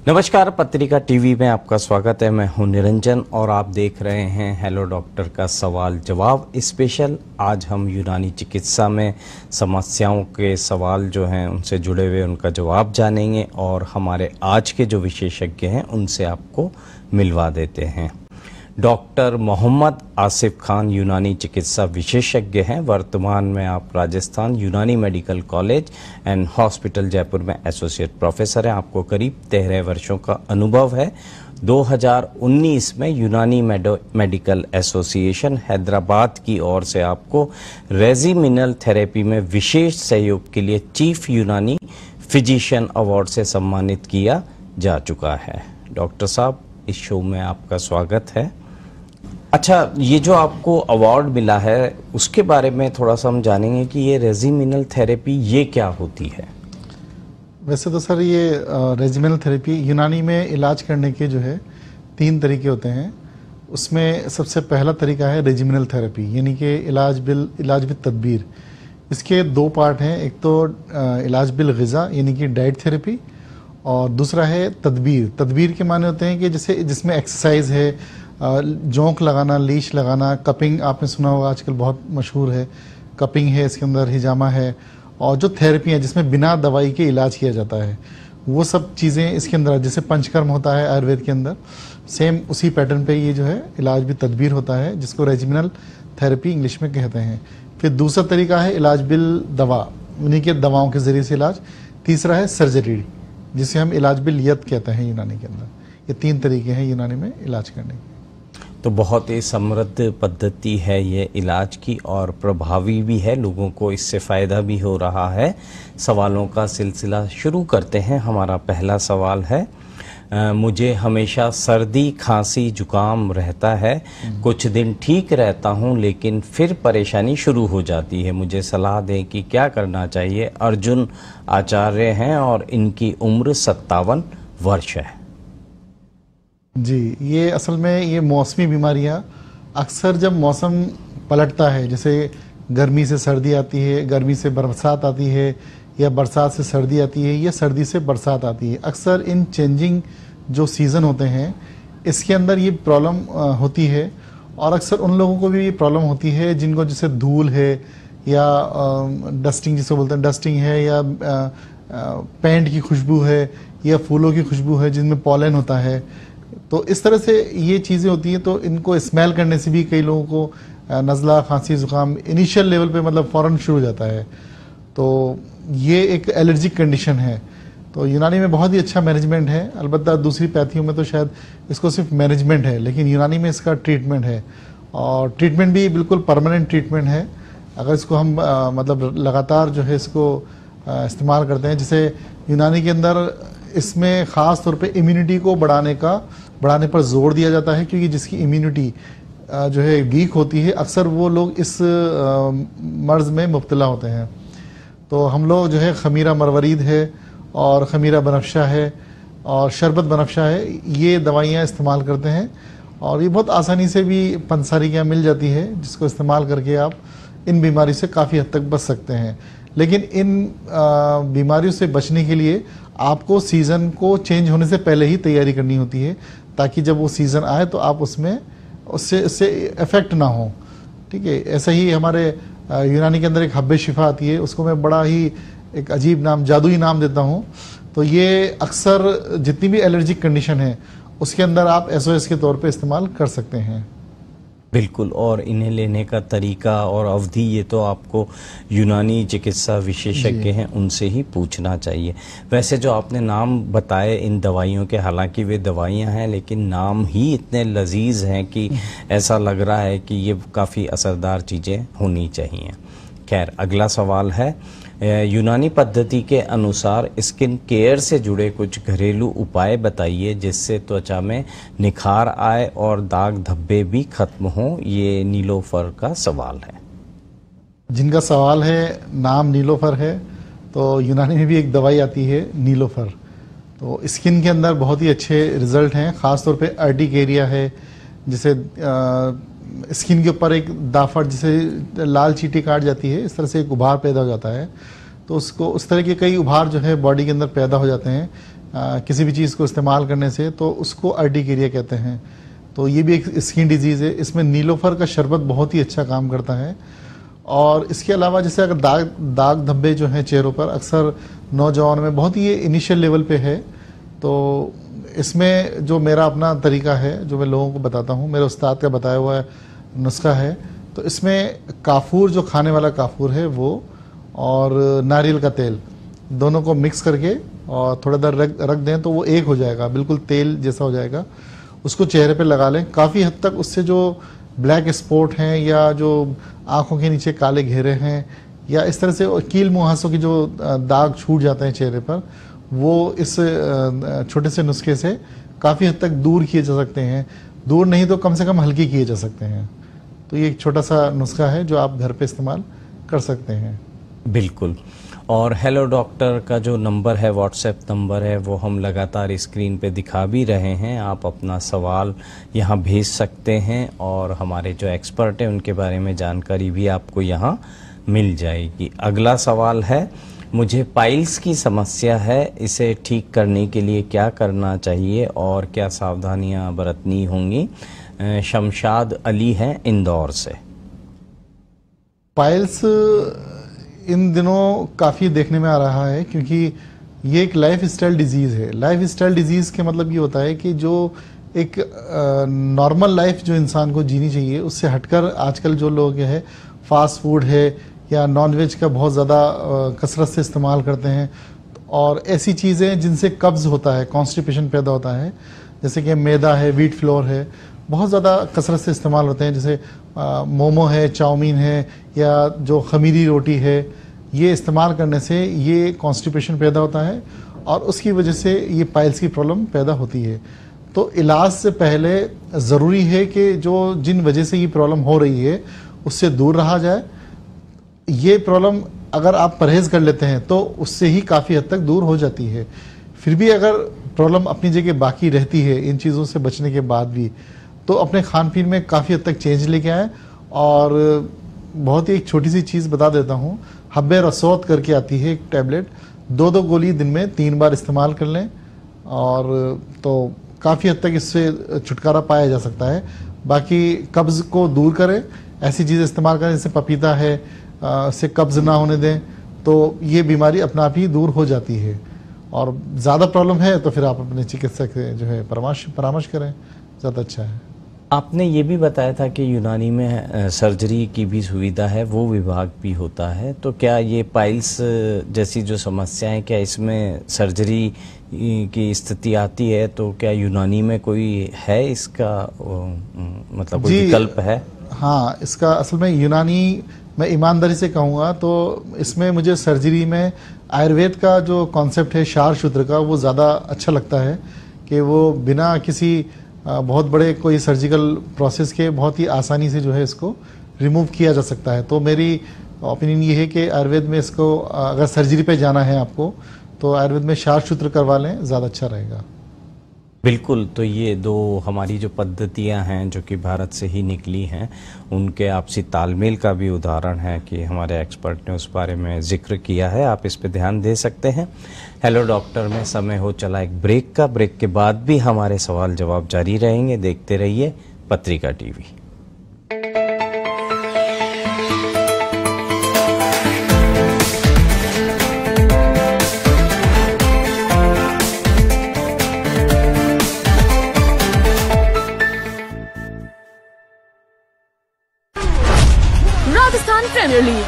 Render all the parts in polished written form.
नमस्कार, पत्रिका टीवी में आपका स्वागत है। मैं हूं निरंजन और आप देख रहे हैं हेलो डॉक्टर का सवाल जवाब स्पेशल। आज हम यूनानी चिकित्सा में समस्याओं के सवाल जो हैं उनसे जुड़े हुए उनका जवाब जानेंगे और हमारे आज के जो विशेषज्ञ हैं उनसे आपको मिलवा देते हैं। डॉक्टर मोहम्मद आसिफ खान यूनानी चिकित्सा विशेषज्ञ हैं। वर्तमान में आप राजस्थान यूनानी medical college and hospital Jaipur में एसोसिएट प्रोफेसर हैं। आपको करीब 13 वर्षों का अनुभव है। 2019 में यूनानी मेडिकल एसोसिएशन हैदराबाद की ओर से आपको रेजिमिनल थेरेपी में विशेष सहयोग के लिए चीफ यूनानी फिजिशियन अवार्ड से सम्मानित किया जा चुका है। डॉक्टर साहब, इस शो में आपका स्वागत है। अच्छा, ये जो आपको अवार्ड मिला है उसके बारे में थोड़ा सा हम जानेंगे कि ये रेजिमिनल थेरेपी ये क्या होती है। वैसे तो सर ये रेजिमिनल थेरेपी यूनानी में इलाज करने के जो है 3 तरीके होते हैं। उसमें सबसे पहला तरीका है रेजिमिनल थेरेपी, यानी कि इलाज बिल तदबीर। इसके 2 पार्ट हैं। एक तो इलाज बिल ग़िज़ा यानी कि डाइट थेरेपी, और दूसरा है तदबीर। तदबीर के माने होते हैं कि जैसे जिसमें एक्सरसाइज है, जोंक लगाना, लीश लगाना, कपिंग आपने सुना होगा, आजकल बहुत मशहूर है। कपिंग है, इसके अंदर हिजामा है, और जो थेरेपी है जिसमें बिना दवाई के इलाज किया जाता है, वो सब चीज़ें इसके अंदर। जैसे पंचकर्म होता है आयुर्वेद के अंदर, सेम उसी पैटर्न पे ये जो है इलाज भी तदबीर होता है, जिसको रेजिमिनल थेरेपी इंग्लिश में कहते हैं। फिर दूसरा तरीका है इलाज बिल दवा, यानी कि दवाओं के ज़रिए से इलाज। तीसरा है सर्जरी, जिसे हम इलाज बिल यद कहते हैं यूनानी के अंदर। ये 3 तरीके हैं यूनानी में इलाज करने के। तो बहुत ही समृद्ध पद्धति है ये इलाज की और प्रभावी भी है, लोगों को इससे फ़ायदा भी हो रहा है। सवालों का सिलसिला शुरू करते हैं। हमारा पहला सवाल है, मुझे हमेशा सर्दी खांसी जुकाम रहता है, कुछ दिन ठीक रहता हूँ लेकिन फिर परेशानी शुरू हो जाती है। मुझे सलाह दें कि क्या करना चाहिए। अर्जुन आचार्य हैं और इनकी उम्र 57 वर्ष है। जी, ये असल में ये मौसमी बीमारियाँ अक्सर जब मौसम पलटता है, जैसे गर्मी से सर्दी आती है, गर्मी से बरसात आती है, या बरसात से सर्दी आती है, या सर्दी से बरसात आती है, अक्सर इन चेंजिंग जो सीज़न होते हैं इसके अंदर ये प्रॉब्लम होती है। और अक्सर उन लोगों को भी ये प्रॉब्लम होती है जिनको जैसे धूल है या डस्टिंग जिसको बोलते हैं डस्टिंग है, या पेंट की खुशबू है, या फूलों की खुशबू है जिनमें पॉलन होता है। तो इस तरह से ये चीज़ें होती हैं। तो इनको स्मेल करने से भी कई लोगों को नज़ला खांसी ज़ुकाम इनिशियल लेवल पे मतलब फ़ौरन शुरू हो जाता है। तो ये एक एलर्जिक कंडीशन है। तो यूनानी में बहुत ही अच्छा मैनेजमेंट है। अलबत्ता दूसरी पैथियों में तो शायद इसको सिर्फ मैनेजमेंट है, लेकिन यूनानी में इसका ट्रीटमेंट है, और ट्रीटमेंट भी बिल्कुल परमानेंट ट्रीटमेंट है। अगर इसको हम मतलब लगातार जो है इसको इस्तेमाल करते हैं। जैसे यूनानी के अंदर इसमें ख़ास तौर पे इम्यूनिटी को बढ़ाने पर जोर दिया जाता है, क्योंकि जिसकी इम्यूनिटी जो है वीक होती है, अक्सर वो लोग इस मर्ज़ में मुब्तला होते हैं। तो हम लोग जो है खमीरा मरवरीद है और खमीरा बनफ्शा है और शरबत बनफ्शा है, ये दवाइयाँ इस्तेमाल करते हैं। और ये बहुत आसानी से भी पंसारी के यहाँ मिल जाती है, जिसको इस्तेमाल करके आप इन बीमारी से काफ़ी हद तक बच सकते हैं। लेकिन इन बीमारियों से बचने के लिए आपको सीज़न को चेंज होने से पहले ही तैयारी करनी होती है, ताकि जब वो सीज़न आए तो आप उससे इफ़ेक्ट ना हो। ठीक है, ऐसा ही हमारे यूनानी के अंदर एक हब्बे शिफा आती है, उसको मैं बड़ा ही एक अजीब नाम, जादुई नाम देता हूँ। तो ये अक्सर जितनी भी एलर्जिक कंडीशन है उसके अंदर आप SOS के तौर पे इस्तेमाल कर सकते हैं। बिल्कुल, और इन्हें लेने का तरीका और अवधि ये तो आपको यूनानी चिकित्सा विशेषज्ञ हैं उनसे ही पूछना चाहिए। वैसे जो आपने नाम बताए इन दवाइयों के, हालांकि वे दवाइयां हैं लेकिन नाम ही इतने लजीज हैं कि ऐसा लग रहा है कि ये काफ़ी असरदार चीज़ें होनी चाहिए। खैर, अगला सवाल है, यूनानी पद्धति के अनुसार स्किन केयर से जुड़े कुछ घरेलू उपाय बताइए जिससे त्वचा में निखार आए और दाग धब्बे भी खत्म हों। ये नीलोफर का सवाल है। जिनका सवाल है, नाम नीलोफर है, तो यूनानी में भी एक दवाई आती है नीलोफर। तो स्किन के अंदर बहुत ही अच्छे रिजल्ट हैं, ख़ास तौर पे अर्टिक एरिया है, जैसे स्किन के ऊपर एक दाफट, जैसे लाल चींटी काट जाती है, इस तरह से एक उभार पैदा हो जाता है। तो उसको उस तरह के कई उभार जो है बॉडी के अंदर पैदा हो जाते हैं, किसी भी चीज़ को इस्तेमाल करने से, तो उसको अर्टिकेरिया कहते हैं। तो ये भी एक स्किन डिजीज़ है। इसमें नीलोफर का शरबत बहुत ही अच्छा काम करता है। और इसके अलावा जैसे अगर दाग धब्बे जो हैं चेहरों पर, अक्सर नौजवान में बहुत ही ये इनिशियल लेवल पे है, तो इसमें जो मेरा अपना तरीका है जो मैं लोगों को बताता हूँ, मेरे उस्ताद का बताया हुआ नुस्खा है। तो इसमें काफूर, जो खाने वाला काफूर है वो, और नारियल का तेल, दोनों को मिक्स करके और थोड़ा देर रख दें तो वो एक हो जाएगा, बिल्कुल तेल जैसा हो जाएगा। उसको चेहरे पे लगा लें। काफ़ी हद तक उससे जो ब्लैक स्पॉट हैं या जो आंखों के नीचे काले घेरे हैं या इस तरह से कील मुहासों की जो दाग छूट जाते हैं चेहरे पर, वो इस छोटे से नुस्खे से काफ़ी हद तक दूर किए जा सकते हैं। दूर नहीं तो कम से कम हल्के किए जा सकते हैं। तो ये एक छोटा सा नुस्खा है जो आप घर पे इस्तेमाल कर सकते हैं। बिल्कुल। और हेलो डॉक्टर का जो नंबर है, व्हाट्सएप नंबर है, वो हम लगातार स्क्रीन पे दिखा भी रहे हैं। आप अपना सवाल यहाँ भेज सकते हैं और हमारे जो एक्सपर्ट हैं उनके बारे में जानकारी भी आपको यहाँ मिल जाएगी। अगला सवाल है, मुझे पाइल्स की समस्या है, इसे ठीक करने के लिए क्या करना चाहिए और क्या सावधानियाँ बरतनी होंगी? शमशाद अली हैं इंदौर से। पाइल्स इन दिनों काफ़ी देखने में आ रहा है, क्योंकि ये एक लाइफ स्टाइल डिजीज़ है। लाइफ स्टाइल डिजीज़ के मतलब ये होता है कि जो एक नॉर्मल लाइफ जो इंसान को जीनी चाहिए, उससे हटकर आजकल जो लोग है फास्ट फूड है या नॉनवेज का बहुत ज़्यादा कसरत से इस्तेमाल करते हैं, और ऐसी चीज़ें जिनसे कब्ज़ होता है, कॉन्स्टिपेशन पैदा होता है, जैसे कि मैदा है, व्हीट फ्लोर है, बहुत ज़्यादा कसरत से इस्तेमाल होते हैं। जैसे मोमो है, चाउमीन है, या जो खमीरी रोटी है, ये इस्तेमाल करने से ये कॉन्स्टिपेशन पैदा होता है और उसकी वजह से ये पाइल्स की प्रॉब्लम पैदा होती है। तो इलाज से पहले ज़रूरी है कि जो जिन वजह से ये प्रॉब्लम हो रही है उससे दूर रहा जाए। ये प्रॉब्लम अगर आप परहेज़ कर लेते हैं तो उससे ही काफ़ी हद तक दूर हो जाती है। फिर भी अगर प्रॉब्लम अपनी जगह बाकी रहती है इन चीज़ों से बचने के बाद भी, तो अपने खान पीन में काफ़ी हद तक चेंज लेके आए। और बहुत ही एक छोटी सी चीज़ बता देता हूँ, हब्बे रसौत करके आती है एक टैबलेट, 2 गोली दिन में 3 बार इस्तेमाल कर लें और तो काफ़ी हद तक इससे छुटकारा पाया जा सकता है। बाकी कब्ज़ को दूर करें, ऐसी चीज़ें इस्तेमाल करें जैसे पपीता है, इससे कब्ज़ ना होने दें, तो ये बीमारी अपना आप ही दूर हो जाती है। और ज़्यादा प्रॉब्लम है तो फिर आप अपने चिकित्सक से जो है परामर्श करें, ज़्यादा अच्छा है। आपने ये भी बताया था कि यूनानी में सर्जरी की भी सुविधा है, वो विभाग भी होता है, तो क्या ये पाइल्स जैसी जो समस्या है, क्या इसमें सर्जरी की स्थिति आती है? तो क्या यूनानी में कोई है इसका मतलब कोई विकल्प है? हाँ, इसका असल में यूनानी, मैं ईमानदारी से कहूँगा तो इसमें मुझे सर्जरी में आयुर्वेद का जो कॉन्सेप्ट है शार सूत्र का, वो ज़्यादा अच्छा लगता है कि वो बिना किसी बहुत बड़े कोई सर्जिकल प्रोसेस के बहुत ही आसानी से जो है इसको रिमूव किया जा सकता है। तो मेरी ओपिनियन ये है कि आयुर्वेद में इसको अगर सर्जरी पे जाना है आपको, तो आयुर्वेद में शार सूत्र करवा लें, ज़्यादा अच्छा रहेगा। बिल्कुल। तो ये 2 हमारी जो पद्धतियां हैं जो कि भारत से ही निकली हैं, उनके आपसी तालमेल का भी उदाहरण है कि हमारे एक्सपर्ट ने उस बारे में जिक्र किया है। आप इस पे ध्यान दे सकते हैं। हेलो डॉक्टर में समय हो चला एक ब्रेक का। ब्रेक के बाद भी हमारे सवाल जवाब जारी रहेंगे। देखते रहिए Patrika TV. Rajasthan premier league,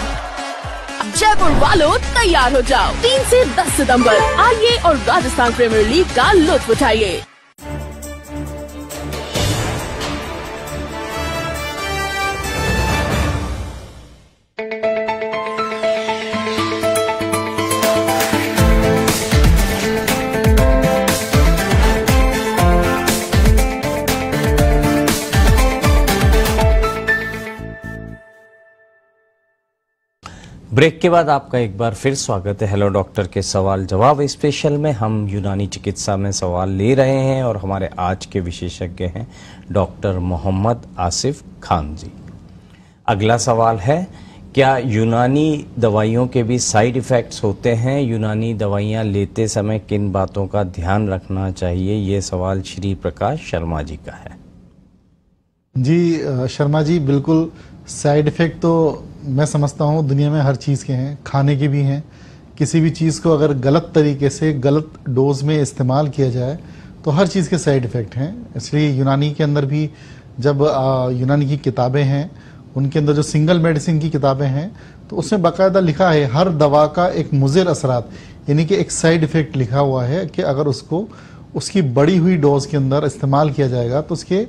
Jaipur वालों तैयार हो जाओ। 3 से 10 सितंबर आइए और राजस्थान प्रीमियर लीग का लुत्फ उठाइए। ब्रेक के बाद आपका एक बार फिर स्वागत है हेलो डॉक्टर के सवाल जवाब स्पेशल में। हम यूनानी चिकित्सा में सवाल ले रहे हैं और हमारे आज के विशेषज्ञ हैं डॉक्टर मोहम्मद आसिफ खान जी। अगला सवाल है क्या यूनानी दवाइयों के भी साइड इफ़ेक्ट्स होते हैं? यूनानी दवाइयाँ लेते समय किन बातों का ध्यान रखना चाहिए? ये सवाल श्री प्रकाश शर्मा जी का है। जी शर्मा जी, बिल्कुल साइड इफ़ेक्ट तो मैं समझता हूँ दुनिया में हर चीज़ के हैं, खाने के भी हैं। किसी भी चीज़ को अगर गलत तरीके से गलत डोज में इस्तेमाल किया जाए तो हर चीज़ के साइड इफ़ेक्ट हैं। इसलिए यूनानी के अंदर भी जब यूनानी की किताबें हैं, उनके अंदर जो सिंगल मेडिसिन की किताबें हैं, तो उसमें बाकायदा लिखा है हर दवा का एक मुज़िर असरात, यानी कि एक साइड इफ़ेक्ट लिखा हुआ है कि अगर उसको उसकी बढ़ी हुई डोज के अंदर इस्तेमाल किया जाएगा तो उसके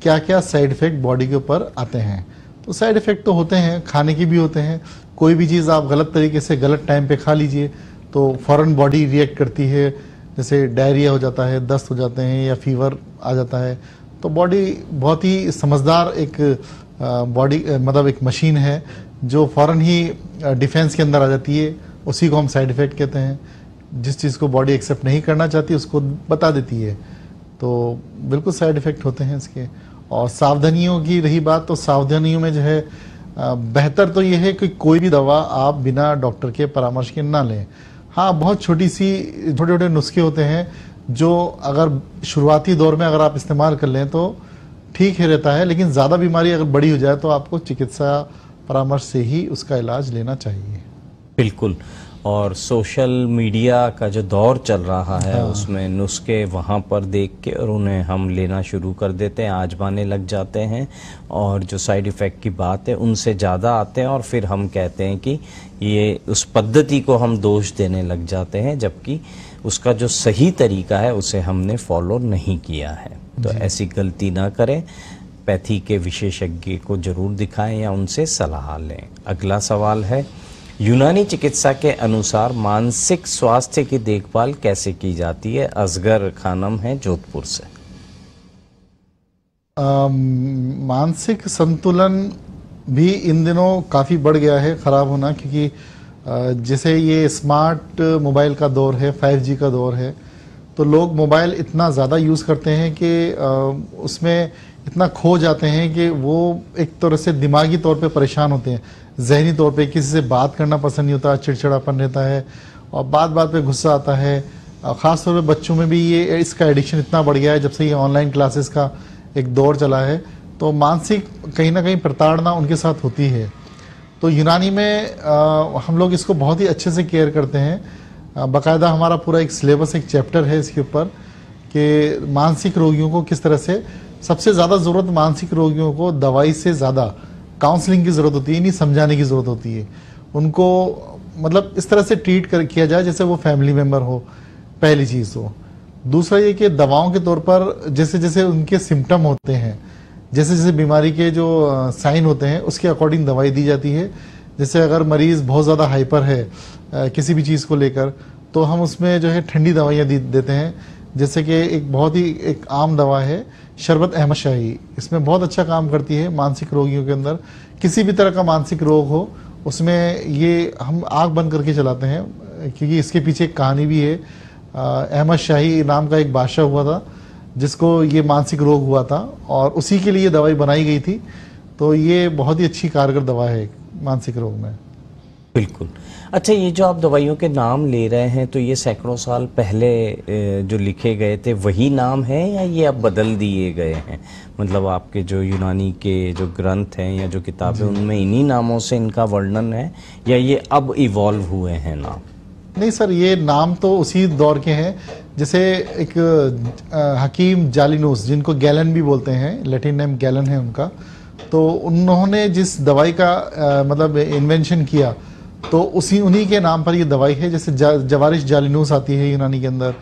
क्या क्या साइड इफ़ेक्ट बॉडी के ऊपर आते हैं। तो साइड इफ़ेक्ट तो होते हैं, खाने के भी होते हैं। कोई भी चीज़ आप गलत तरीके से गलत टाइम पे खा लीजिए तो फ़ौरन बॉडी रिएक्ट करती है, जैसे डायरिया हो जाता है, दस्त हो जाते हैं या फीवर आ जाता है। तो बॉडी बहुत ही समझदार एक बॉडी मतलब एक मशीन है जो फ़ौरन ही डिफेंस के अंदर आ जाती है। उसी को हम साइड इफ़ेक्ट कहते हैं। जिस चीज़ को बॉडी एक्सेप्ट नहीं करना चाहती उसको बता देती है। तो बिल्कुल साइड इफ़ेक्ट होते हैं इसके। और सावधानियों की रही बात, तो सावधानियों में जो है बेहतर तो ये है कि कोई भी दवा आप बिना डॉक्टर के परामर्श के ना लें। हाँ, बहुत छोटे छोटे नुस्खे होते हैं जो अगर शुरुआती दौर में अगर आप इस्तेमाल कर लें तो ठीक ही रहता है, लेकिन ज़्यादा बीमारी अगर बड़ी हो जाए तो आपको चिकित्सा परामर्श से ही उसका इलाज लेना चाहिए। बिल्कुल। और सोशल मीडिया का जो दौर चल रहा है, हाँ। उसमें नुस्खे वहाँ पर देख के और उन्हें हम लेना शुरू कर देते हैं, आजमाने लग जाते हैं, और जो साइड इफ़ेक्ट की बात है उनसे ज़्यादा आते हैं, और फिर हम कहते हैं कि ये उस पद्धति को हम दोष देने लग जाते हैं, जबकि उसका जो सही तरीका है उसे हमने फॉलो नहीं किया है। तो ऐसी गलती ना करें, पैथी के विशेषज्ञ को जरूर दिखाएं या उनसे सलाह लें। अगला सवाल है, यूनानी चिकित्सा के अनुसार मानसिक स्वास्थ्य की देखभाल कैसे की जाती है? असगर खानम है जोधपुर से। मानसिक संतुलन भी इन दिनों काफ़ी बढ़ गया है ख़राब होना, क्योंकि जैसे ये स्मार्ट मोबाइल का दौर है, 5G का दौर है, तो लोग मोबाइल इतना ज़्यादा यूज़ करते हैं कि उसमें इतना खो जाते हैं कि वो एक तरह से दिमागी तौर पे परेशान होते हैं। जहनी तौर पे किसी से बात करना पसंद नहीं होता, चिड़चिड़ापन रहता है और बात बात पे गुस्सा आता है। ख़ास तौर पे बच्चों में भी ये इसका एडिक्शन इतना बढ़ गया है जब से ये ऑनलाइन क्लासेस का एक दौर चला है, तो मानसिक कहीं ना कहीं प्रताड़ना उनके साथ होती है। तो यूनानी में हम लोग इसको बहुत ही अच्छे से केयर करते हैं। बाकायदा हमारा पूरा एक सिलेबस, एक चैप्टर है इसके ऊपर कि मानसिक रोगियों को किस तरह से, सबसे ज़्यादा ज़रूरत मानसिक रोगियों को दवाई से ज़्यादा काउंसलिंग की ज़रूरत होती है, नहीं समझाने की ज़रूरत होती है। उनको मतलब इस तरह से ट्रीट किया जाए जैसे वो फैमिली मेम्बर हो, पहली चीज़ हो। दूसरा ये कि दवाओं के तौर पर जैसे जैसे उनके सिम्टम होते हैं, जैसे जैसे बीमारी के जो साइन होते हैं उसके अकॉर्डिंग दवाई दी जाती है। जैसे अगर मरीज़ बहुत ज़्यादा हाइपर है किसी भी चीज़ को लेकर, तो हम उसमें जो है ठंडी दवाइयाँ देते हैं। जैसे कि एक बहुत ही एक आम दवा है शरबत अहमद शाही, इसमें बहुत अच्छा काम करती है मानसिक रोगियों के अंदर। किसी भी तरह का मानसिक रोग हो उसमें ये हम आँख बंद करके चलाते हैं, क्योंकि इसके पीछे एक कहानी भी है। अहमद शाही नाम का एक बादशाह हुआ था जिसको ये मानसिक रोग हुआ था और उसी के लिए दवाई बनाई गई थी। तो ये बहुत ही अच्छी कारगर दवा है मानसिक रोग में। बिल्कुल। अच्छा, ये जो आप दवाइयों के नाम ले रहे हैं, तो ये सैकड़ों साल पहले जो लिखे गए थे वही नाम है या ये अब बदल दिए गए हैं? मतलब आपके जो यूनानी के जो ग्रंथ हैं या जो किताबें, उनमें इन्हीं नामों से इनका वर्णन है या ये अब इवॉल्व हुए हैं नाम? नहीं सर, ये नाम तो उसी दौर के हैं। जैसे एक हकीम जालिनूस, जिनको गैलन भी बोलते हैं, लैटिन नेम गैलन है उनका, तो उन्होंने जिस दवाई का मतलब इन्वेंशन किया तो उन्हीं के नाम पर ये दवाई है। जैसे जवारिश जालिनूस आती है यूनानी के अंदर,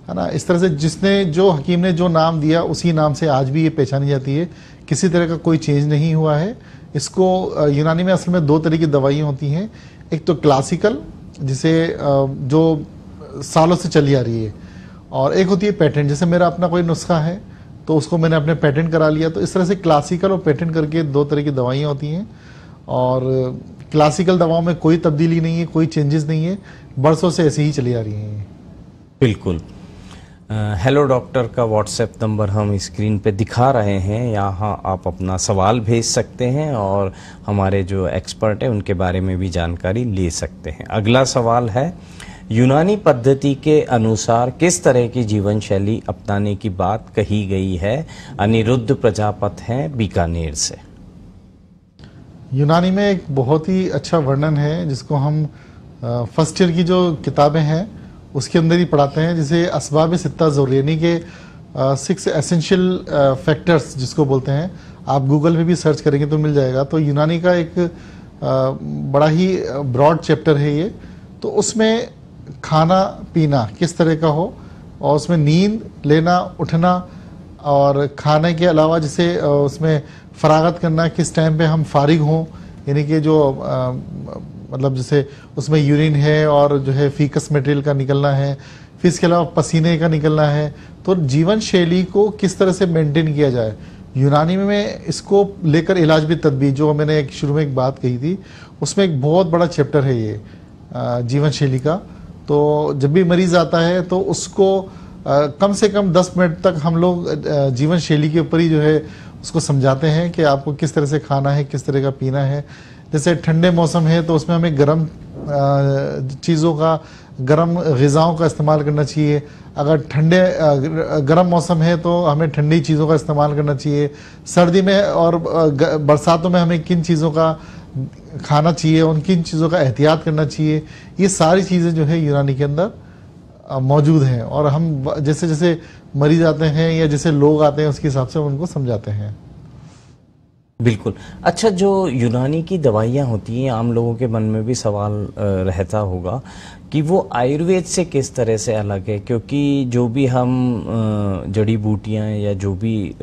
है ना। इस तरह से जो हकीम ने जो नाम दिया उसी नाम से आज भी ये पहचानी जाती है। किसी तरह का कोई चेंज नहीं हुआ है। इसको यूनानी में असल में दो तरह की दवाइयाँ होती हैं। एक तो क्लासिकल, जिसे जो सालों से चली आ रही है, और एक होती है पेटेंट। जैसे मेरा अपना कोई नुस्खा है तो उसको मैंने अपने पेटेंट करा लिया। तो इस तरह से क्लासिकल और पेटेंट करके दो तरह की दवाइयाँ होती हैं। और क्लासिकल दवाओं में कोई तब्दीली नहीं है, कोई चेंजेस नहीं है, बरसों से ऐसे ही चली आ रही हैं। बिल्कुल। हेलो डॉक्टर का व्हाट्सएप नंबर हम स्क्रीन पे दिखा रहे हैं, यहाँ आप अपना सवाल भेज सकते हैं और हमारे जो एक्सपर्ट हैं उनके बारे में भी जानकारी ले सकते हैं। अगला सवाल है, यूनानी पद्धति के अनुसार किस तरह की जीवन शैली अपनाने की बात कही गई है? अनिरुद्ध प्रजापत हैं बीकानेर से। यूनानी में एक बहुत ही अच्छा वर्णन है जिसको हम फर्स्ट ईयर की जो किताबें हैं उसके अंदर ही पढ़ाते हैं, जिसे असबाब सित्ता ज़ुरैनी के 6 एसेंशियल फैक्टर्स जिसको बोलते हैं। आप गूगल पे भी सर्च करेंगे तो मिल जाएगा। तो यूनानी का एक बड़ा ही ब्रॉड चैप्टर है ये। तो उसमें खाना पीना किस तरह का हो और उसमें नींद लेना उठना और खाने के अलावा जैसे उसमें फरागत करना, किस टाइम पे हम फारिग हों, यानी कि जो मतलब जैसे उसमें यूरिन है और जो है फीकस मटेरियल का निकलना है, फिर इसके अलावा पसीने का निकलना है। तो जीवन शैली को किस तरह से मेंटेन किया जाए, यूनानी में इसको लेकर इलाज भी तदबीर, जो मैंने एक शुरू में एक बात कही थी, उसमें एक बहुत बड़ा चैप्टर है ये जीवन शैली का। तो जब भी मरीज आता है तो उसको कम से कम 10 मिनट तक हम लोग जीवन शैली के ऊपर ही जो है उसको समझाते हैं कि आपको किस तरह से खाना है, किस तरह का पीना है। जैसे ठंडे मौसम है तो उसमें हमें गर्म चीज़ों का, गर्म ग़िज़ाओं का इस्तेमाल करना चाहिए। अगर गर्म मौसम है तो हमें ठंडी चीज़ों का इस्तेमाल करना चाहिए। सर्दी में और बरसातों में हमें किन चीज़ों का खाना चाहिए, उन किन चीज़ों का एहतियात करना चाहिए, ये सारी चीज़ें जो है यूनानी के अंदर मौजूद हैं। और हम जैसे जैसे मरीज आते हैं या जैसे लोग आते हैं उसके हिसाब से उनको समझाते हैं। बिल्कुल। अच्छा, जो यूनानी की दवाइयाँ होती हैं, आम लोगों के मन में भी सवाल रहता होगा कि वो आयुर्वेद से किस तरह से अलग है, क्योंकि जो भी हम जड़ी बूटियाँ या जो भी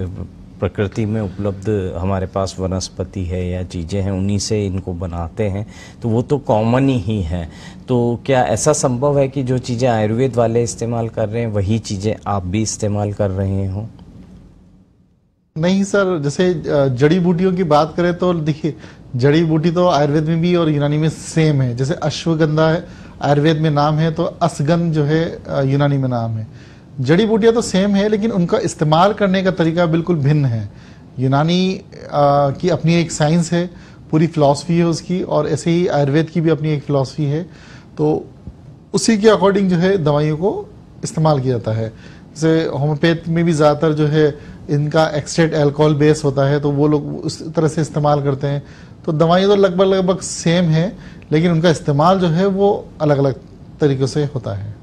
प्रकृति में उपलब्ध हमारे पास वनस्पति है या चीज़ें हैं उन्हीं से इनको बनाते हैं, तो वो तो कॉमन ही है। तो क्या ऐसा संभव है कि जो चीज़ें आयुर्वेद वाले इस्तेमाल कर रहे हैं वही चीज़ें आप भी इस्तेमाल कर रहे हो? नहीं सर, जैसे जड़ी बूटियों की बात करें तो देखिए, जड़ी बूटी तो आयुर्वेद में भी और यूनानी में सेम है। जैसे अश्वगंधा है आयुर्वेद में नाम है, तो असगंध जो है यूनानी में नाम है। जड़ी बूटियाँ तो सेम है लेकिन उनका इस्तेमाल करने का तरीका बिल्कुल भिन्न है। यूनानी की अपनी एक साइंस है, पूरी फिलॉसफी है उसकी, और ऐसे ही आयुर्वेद की भी अपनी एक फिलॉसफी है। तो उसी के अकॉर्डिंग जो है दवाइयों को इस्तेमाल किया जाता है। जैसे होम्योपैथ में भी ज़्यादातर जो है इनका एक्सट्रैक्ट अल्कोहल बेस होता है, तो वो लोग उस तरह से इस्तेमाल करते हैं। तो दवाइयाँ तो लगभग सेम है लेकिन उनका इस्तेमाल जो है वो अलग अलग तरीक़ों से होता है।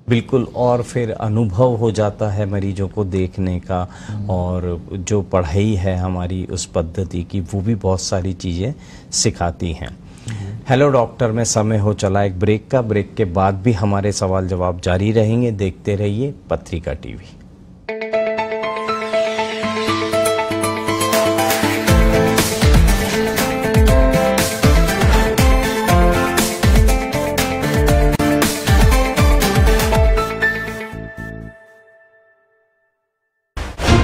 बिल्कुल। और फिर अनुभव हो जाता है मरीजों को देखने का, और जो पढ़ाई है हमारी उस पद्धति की वो भी बहुत सारी चीज़ें सिखाती हैं। हेलो डॉक्टर में समय हो चला एक ब्रेक का। ब्रेक के बाद भी हमारे सवाल जवाब जारी रहेंगे। देखते रहिए पत्रिका टीवी।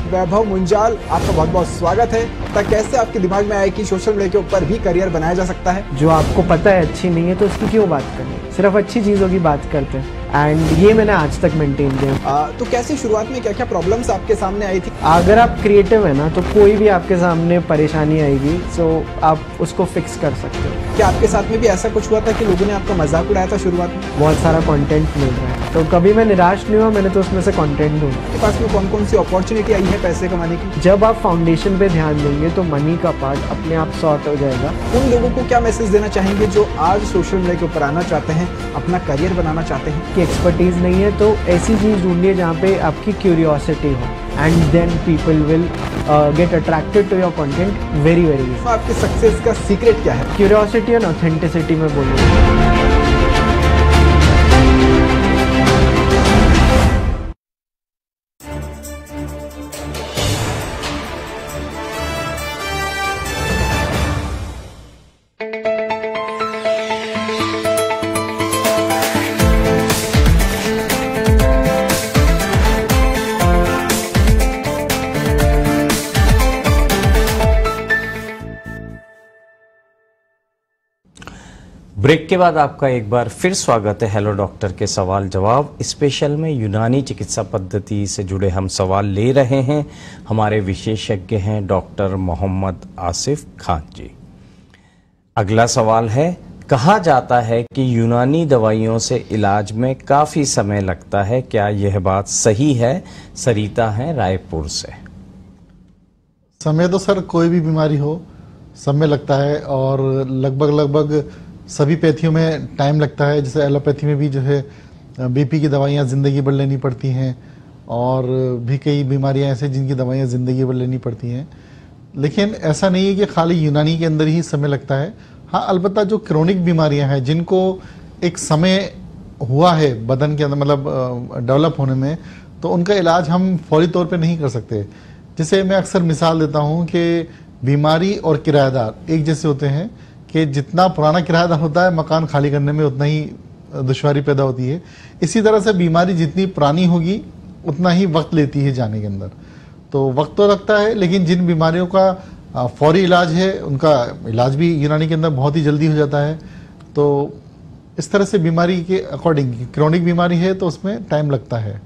वैभव मुंजाल, आपका बहुत बहुत स्वागत है। तक कैसे आपके दिमाग में आए कि सोशल मीडिया के ऊपर भी करियर बनाया जा सकता है? जो आपको पता है अच्छी नहीं है तो उसकी क्यों बात करनी, सिर्फ अच्छी चीज़ों की बात करते हैं। एंड ये मैंने आज तक मेंटेन किया। तो कैसे शुरुआत में क्या क्या प्रॉब्लम्स आपके सामने आई थी? अगर आप क्रिएटिव है ना तो कोई भी आपके सामने परेशानी आएगी तो आप उसको फिक्स कर सकते हो। क्या आपके साथ में भी ऐसा कुछ हुआ था कि लोगों ने आपका मजाक उड़ाया था शुरुआत में? बहुत सारा कंटेंट मिल रहा है तो कभी मैं निराश नहीं हुआ, मैंने तो उसमें से कंटेंट ढूंढा। आपके पास में कौन कौन सी अपॉर्चुनिटी आई है पैसे कमाने की? जब आप फाउंडेशन पे ध्यान देंगे तो मनी का पार्ट अपने आप सॉर्ट हो जाएगा। उन लोगों को क्या मैसेज देना चाहेंगे जो आज सोशल मीडिया के ऊपर आना चाहते हैं, अपना करियर बनाना चाहते हैं? कि एक्सपर्टीज नहीं है तो ऐसी चीज़ ढूंढिए जहाँ पे आपकी क्यूरियोसिटी हो, and then people will get attracted to your content very very easy. आपके सक्सेस का सीक्रेट क्या है? क्यूरियोसिटी एंड ऑथेंटिसिटी में बोलूँगा। ब्रेक के बाद आपका एक बार फिर स्वागत है हेलो डॉक्टर के सवाल जवाब स्पेशल में। यूनानी चिकित्सा पद्धति से जुड़े हम सवाल ले रहे हैं। हमारे विशेषज्ञ हैं डॉक्टर मोहम्मद आसिफ खान जी। अगला सवाल है, कहा जाता है कि यूनानी दवाइयों से इलाज में काफ़ी समय लगता है, क्या यह बात सही है? सरिता हैं रायपुर से। समय तो सर कोई भी बीमारी हो समय लगता है, और लगभग सभी पैथियों में टाइम लगता है। जैसे एलोपैथी में भी जो है बीपी की दवाइयाँ ज़िंदगी भर लेनी पड़ती हैं, और भी कई बीमारियाँ ऐसे जिनकी दवाइयाँ ज़िंदगी भर लेनी पड़ती हैं। लेकिन ऐसा नहीं है कि खाली यूनानी के अंदर ही समय लगता है। हाँ, अलबत्ता जो क्रोनिक बीमारियाँ हैं जिनको एक समय हुआ है बदन के अंदर, मतलब डेवलप होने में, तो उनका इलाज हम फौरी तौर पे नहीं कर सकते। जैसे मैं अक्सर मिसाल देता हूँ कि बीमारी और किराएदार एक जैसे होते हैं, कि जितना पुराना किराएदार होता है मकान खाली करने में उतना ही दुश्वारी पैदा होती है। इसी तरह से बीमारी जितनी पुरानी होगी उतना ही वक्त लेती है जाने के अंदर। तो वक्त तो लगता है, लेकिन जिन बीमारियों का फौरी इलाज है उनका इलाज भी यूनानी के अंदर बहुत ही जल्दी हो जाता है। तो इस तरह से बीमारी के अकॉर्डिंग, क्रोनिक बीमारी है तो उसमें टाइम लगता है।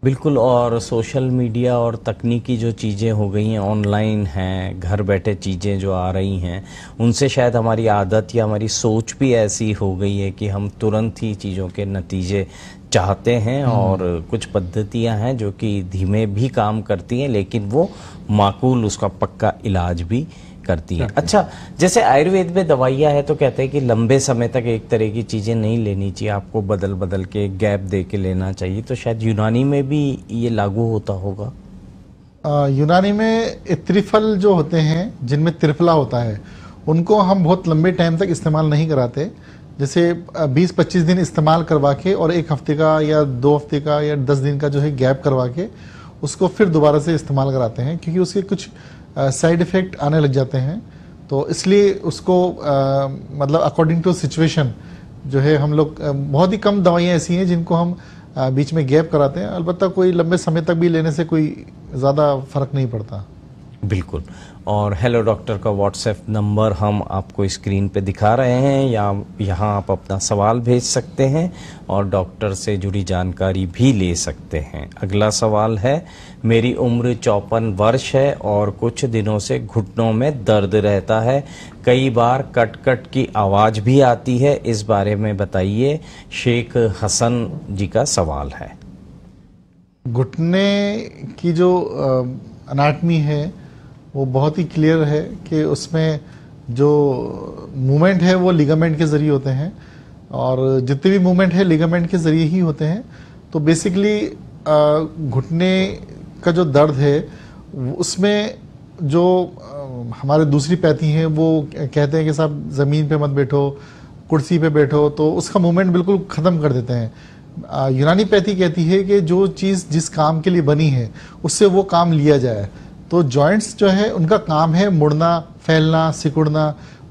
बिल्कुल। और सोशल मीडिया और तकनीकी जो चीज़ें हो गई हैं, ऑनलाइन हैं, घर बैठे चीज़ें जो आ रही हैं, उनसे शायद हमारी आदत या हमारी सोच भी ऐसी हो गई है कि हम तुरंत ही चीज़ों के नतीजे चाहते हैं। और कुछ पद्धतियां हैं जो कि धीमे भी काम करती हैं, लेकिन वो माकूल उसका पक्का इलाज भी करती हैं। अच्छा, जैसे आयुर्वेद में दवाइयाँ है तो कहते हैं कि लंबे समय तक एक तरह की चीज़ें नहीं लेनी चाहिए, आपको बदल बदल के गैप दे के लेना चाहिए। तो शायद यूनानी में भी ये लागू होता होगा। यूनानी में त्रिफल जो होते हैं, जिनमें त्रिफला होता है, उनको हम बहुत लंबे टाइम तक इस्तेमाल नहीं कराते। जैसे 20-25 दिन इस्तेमाल करवा के और 1 हफ्ते का या 2 हफ्ते का या 10 दिन का जो है गैप करवा के उसको फिर दोबारा से इस्तेमाल कराते हैं, क्योंकि उसके कुछ साइड इफ़ेक्ट आने लग जाते हैं। तो इसलिए उसको मतलब अकॉर्डिंग टू सिचुएशन जो है हम लोग बहुत ही कम दवाइयाँ ऐसी हैं जिनको हम बीच में गैप कराते हैं। अलबत्ता कोई लंबे समय तक भी लेने से कोई ज़्यादा फर्क नहीं पड़ता। बिल्कुल। और हेलो डॉक्टर का व्हाट्सएप नंबर हम आपको स्क्रीन पे दिखा रहे हैं, या यहाँ आप अपना सवाल भेज सकते हैं और डॉक्टर से जुड़ी जानकारी भी ले सकते हैं। अगला सवाल है, मेरी उम्र 54 वर्ष है और कुछ दिनों से घुटनों में दर्द रहता है, कई बार कट कट की आवाज़ भी आती है, इस बारे में बताइए। शेख हसन जी का सवाल है। घुटने की जो अनाटमी है वो बहुत ही क्लियर है कि उसमें जो मूवमेंट है वो लिगामेंट के ज़रिए होते हैं, और जितने भी मूवमेंट है लिगामेंट के ज़रिए ही होते हैं। तो बेसिकली घुटने का जो दर्द है उसमें जो हमारे दूसरी पैथी हैं वो कहते हैं कि साहब ज़मीन पे मत बैठो, कुर्सी पे बैठो, तो उसका मूवमेंट बिल्कुल ख़त्म कर देते हैं। यूनानी पैथी कहती है कि जो चीज़ जिस काम के लिए बनी है उससे वो काम लिया जाए। तो जॉइंट्स जो है उनका काम है मुड़ना, फैलना, सिकुड़ना,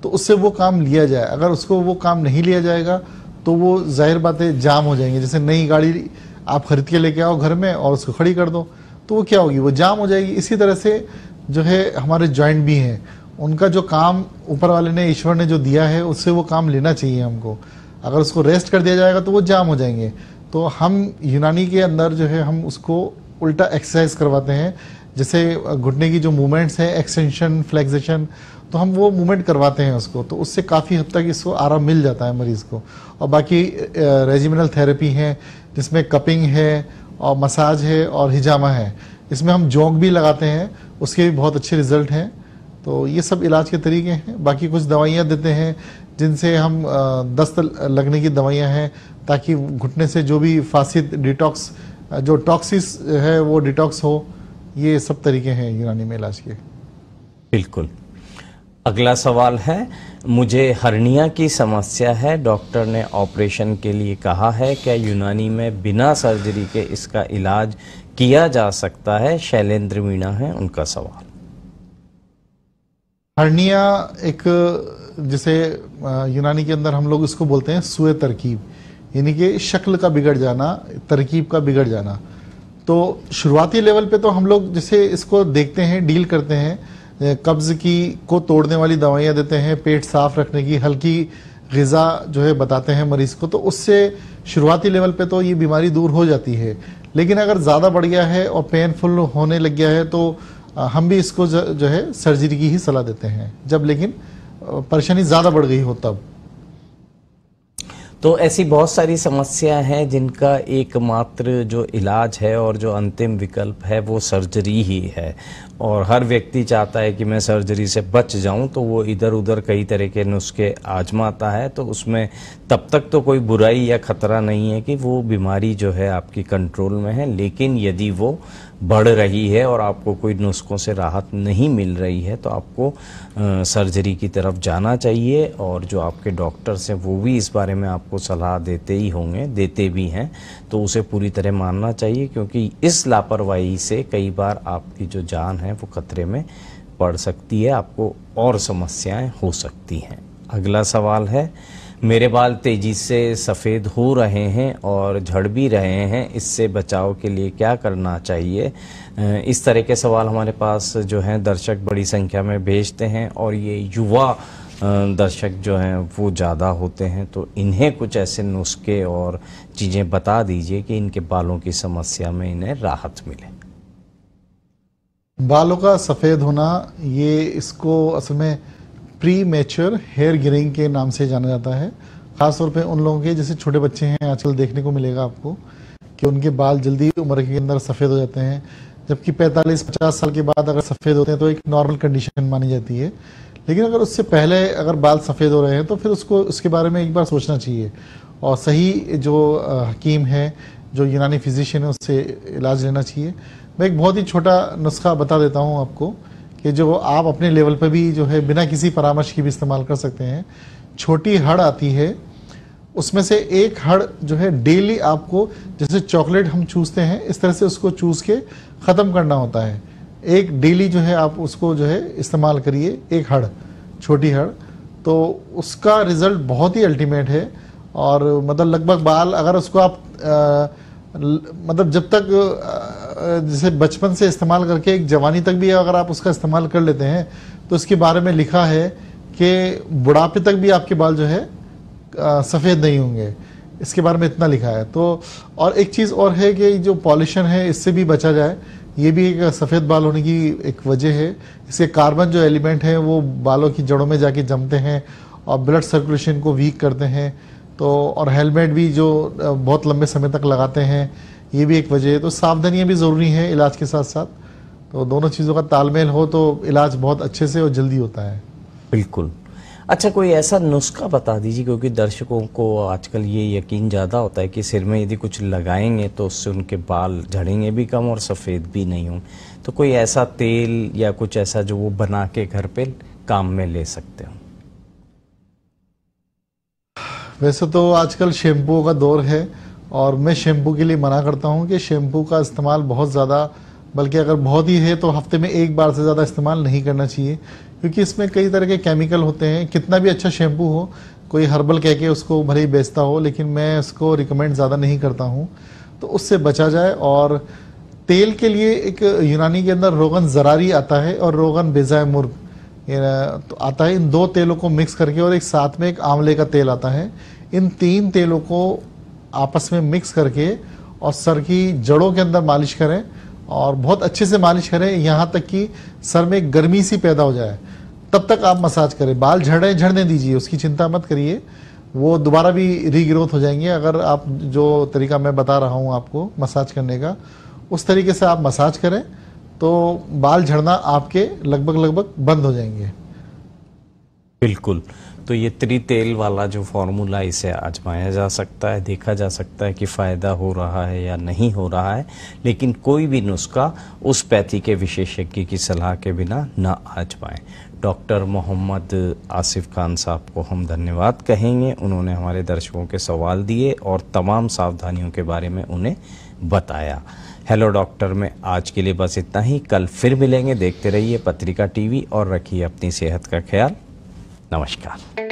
तो उससे वो काम लिया जाए। अगर उसको वो काम नहीं लिया जाएगा तो वो जाहिर बात है जाम हो जाएंगे। जैसे नई गाड़ी आप खरीद के लेके आओ घर में और उसको खड़ी कर दो तो वो क्या होगी, वो जाम हो जाएगी। इसी तरह से जो है हमारे जॉइंट भी हैं, उनका जो काम ऊपर वाले ने, ईश्वर ने जो दिया है उससे वो काम लेना चाहिए हमको। अगर उसको रेस्ट कर दिया जाएगा तो वो जाम हो जाएंगे। तो हम यूनानी के अंदर जो है हम उसको उल्टा एक्सरसाइज करवाते हैं। जैसे घुटने की जो मूवमेंट्स हैं, एक्सटेंशन, फ्लेक्सेशन, तो हम वो मूवमेंट करवाते हैं उसको, तो उससे काफ़ी हद तक इसको आराम मिल जाता है मरीज़ को। और बाकी रेजिमिनल थेरेपी है जिसमें कपिंग है और मसाज है और हिजामा है, इसमें हम जोंक भी लगाते हैं, उसके भी बहुत अच्छे रिजल्ट हैं। तो ये सब इलाज के तरीके हैं। बाकी कुछ दवाइयाँ देते हैं जिनसे हम दस्त लगने की दवाइयाँ हैं, ताकि घुटने से जो भी फासिद, डिटॉक्स, जो टॉक्सिस है वो डिटॉक्स हो। ये सब तरीके हैं यूनानी में इलाज के। बिल्कुल। अगला सवाल है, मुझे हर्निया की समस्या है, डॉक्टर ने ऑपरेशन के लिए कहा है, क्या यूनानी में बिना सर्जरी के इसका इलाज किया जा सकता है? शैलेंद्र मीणा है उनका सवाल। हर्निया एक, जैसे यूनानी के अंदर हम लोग इसको बोलते हैं सुए तरकीब, यानी कि शक्ल का बिगड़ जाना, तरकीब का बिगड़ जाना। तो शुरुआती लेवल पे तो हम लोग जैसे इसको देखते हैं, डील करते हैं, कब्ज़ की को तोड़ने वाली दवाइयाँ देते हैं, पेट साफ रखने की, हल्की ग़िज़ा जो है बताते हैं मरीज़ को, तो उससे शुरुआती लेवल पे तो ये बीमारी दूर हो जाती है। लेकिन अगर ज़्यादा बढ़ गया है और पेनफुल होने लग गया है तो हम भी इसको जो है सर्जरी की ही सलाह देते हैं, जब लेकिन परेशानी ज़्यादा बढ़ गई हो तब। तो ऐसी बहुत सारी समस्या हैं जिनका एकमात्र जो इलाज है और जो अंतिम विकल्प है वो सर्जरी ही है, और हर व्यक्ति चाहता है कि मैं सर्जरी से बच जाऊं, तो वो इधर उधर कई तरह के नुस्खे आजमाता है। तो उसमें तब तक तो कोई बुराई या खतरा नहीं है कि वो बीमारी जो है आपकी कंट्रोल में है, लेकिन यदि वो बढ़ रही है और आपको कोई नुस्खों से राहत नहीं मिल रही है तो आपको सर्जरी की तरफ जाना चाहिए। और जो आपके डॉक्टर्स हैं वो भी इस बारे में आपको सलाह देते ही होंगे, देते भी हैं, तो उसे पूरी तरह मानना चाहिए, क्योंकि इस लापरवाही से कई बार आपकी जो जान है वो खतरे में पड़ सकती है, आपको और समस्याएं हो सकती हैं। अगला सवाल है, मेरे बाल तेजी से सफ़ेद हो रहे हैं और झड़ भी रहे हैं, इससे बचाव के लिए क्या करना चाहिए? इस तरह के सवाल हमारे पास जो हैं दर्शक बड़ी संख्या में भेजते हैं, और ये युवा दर्शक जो हैं वो ज़्यादा होते हैं, तो इन्हें कुछ ऐसे नुस्खे और चीज़ें बता दीजिए कि इनके बालों की समस्या में इन्हें राहत मिले। बालों का सफ़ेद होना, ये इसको असल में प्री मैच्योर हेयर गियरिंग के नाम से जाना जाता है। ख़ासतौर पे उन लोगों के जैसे छोटे बच्चे हैं, आजकल देखने को मिलेगा आपको कि उनके बाल जल्दी उम्र के अंदर सफ़ेद हो जाते हैं, जबकि 45-50 साल के बाद अगर सफ़ेद होते हैं तो एक नॉर्मल कंडीशन मानी जाती है। लेकिन अगर उससे पहले अगर बाल सफ़ेद हो रहे हैं तो फिर उसके बारे में एक बार सोचना चाहिए, और सही जो हकीम है, जो यूनानी फिजिशियन है, उससे इलाज लेना चाहिए। मैं एक बहुत ही छोटा नुस्खा बता देता हूँ आपको कि जो आप अपने लेवल पर भी जो है बिना किसी परामर्श की भी इस्तेमाल कर सकते हैं। छोटी हड़ आती है, उसमें से एक हड़ जो है डेली आपको, जैसे चॉकलेट हम चूसते हैं इस तरह से उसको चूस के ख़त्म करना होता है। एक डेली जो है आप उसको जो है इस्तेमाल करिए, एक हड़, छोटी हड़, तो उसका रिज़ल्ट बहुत ही अल्टीमेट है। और मतलब लगभग बाल अगर उसको आप मतलब जब तक जैसे बचपन से इस्तेमाल करके एक जवानी तक भी अगर आप उसका इस्तेमाल कर लेते हैं तो इसके बारे में लिखा है कि बुढ़ापे तक भी आपके बाल जो है सफ़ेद नहीं होंगे, इसके बारे में इतना लिखा है। तो और एक चीज़ और है कि जो पॉल्यूशन है इससे भी बचा जाए, ये भी एक सफ़ेद बाल होने की एक वजह है। इसके कार्बन जो एलिमेंट है वो बालों की जड़ों में जाके जमते हैं और ब्लड सर्कुलेशन को वीक करते हैं। तो और हेलमेट भी जो बहुत लंबे समय तक लगाते हैं, ये भी एक वजह है। तो सावधानियां भी ज़रूरी हैं इलाज के साथ साथ, तो दोनों चीज़ों का तालमेल हो तो इलाज बहुत अच्छे से और जल्दी होता है। बिल्कुल। अच्छा, कोई ऐसा नुस्खा बता दीजिए, क्योंकि दर्शकों को आजकल ये यकीन ज़्यादा होता है कि सिर में यदि कुछ लगाएंगे तो उससे उनके बाल झड़ेंगे भी कम और सफ़ेद भी नहीं होंगे, तो कोई ऐसा तेल या कुछ ऐसा जो वो बना के घर पे काम में ले सकते हो? वैसे तो आजकल शैम्पू का दौर है, और मैं शैम्पू के लिए मना करता हूं कि शैम्पू का इस्तेमाल बहुत ज़्यादा, बल्कि अगर बहुत ही है तो हफ्ते में एक बार से ज़्यादा इस्तेमाल नहीं करना चाहिए, क्योंकि इसमें कई तरह के केमिकल होते हैं। कितना भी अच्छा शैम्पू हो, कोई हर्बल कह के उसको भले ही बेचता हो, लेकिन मैं इसको रिकमेंड ज़्यादा नहीं करता हूँ, तो उससे बचा जाए। और तेल के लिए एक यूनानी के अंदर रोगन ज़रारी आता है और रोगन बेज़ाए मुर्ग तो आता है। इन दो तेलों को मिक्स करके, और एक साथ में एक आंवले का तेल आता है, इन तीन तेलों को आपस में मिक्स करके और सर की जड़ों के अंदर मालिश करें, और बहुत अच्छे से मालिश करें यहाँ तक कि सर में गर्मी सी पैदा हो जाए, तब तक आप मसाज करें। बाल झड़ने दीजिए, उसकी चिंता मत करिए, वो दोबारा भी रीग्रोथ हो जाएंगे। अगर आप जो तरीका मैं बता रहा हूँ आपको मसाज करने का, उस तरीके से आप मसाज करें तो बाल झड़ना आपके लगभग बंद हो जाएंगे। बिल्कुल। तो ये त्रितेल वाला जो फॉर्मूला, इसे आजमाया जा सकता है, देखा जा सकता है कि फ़ायदा हो रहा है या नहीं हो रहा है, लेकिन कोई भी नुस्खा उस पैथी के विशेषज्ञ की सलाह के बिना ना आजमाएं। डॉक्टर मोहम्मद आसिफ खान साहब को हम धन्यवाद कहेंगे, उन्होंने हमारे दर्शकों के सवाल दिए और तमाम सावधानियों के बारे में उन्हें बताया। हेलो डॉक्टर में आज के लिए बस इतना ही। कल फिर मिलेंगे। देखते रहिए पत्रिका टीवी और रखिए अपनी सेहत का ख्याल। नमस्कार।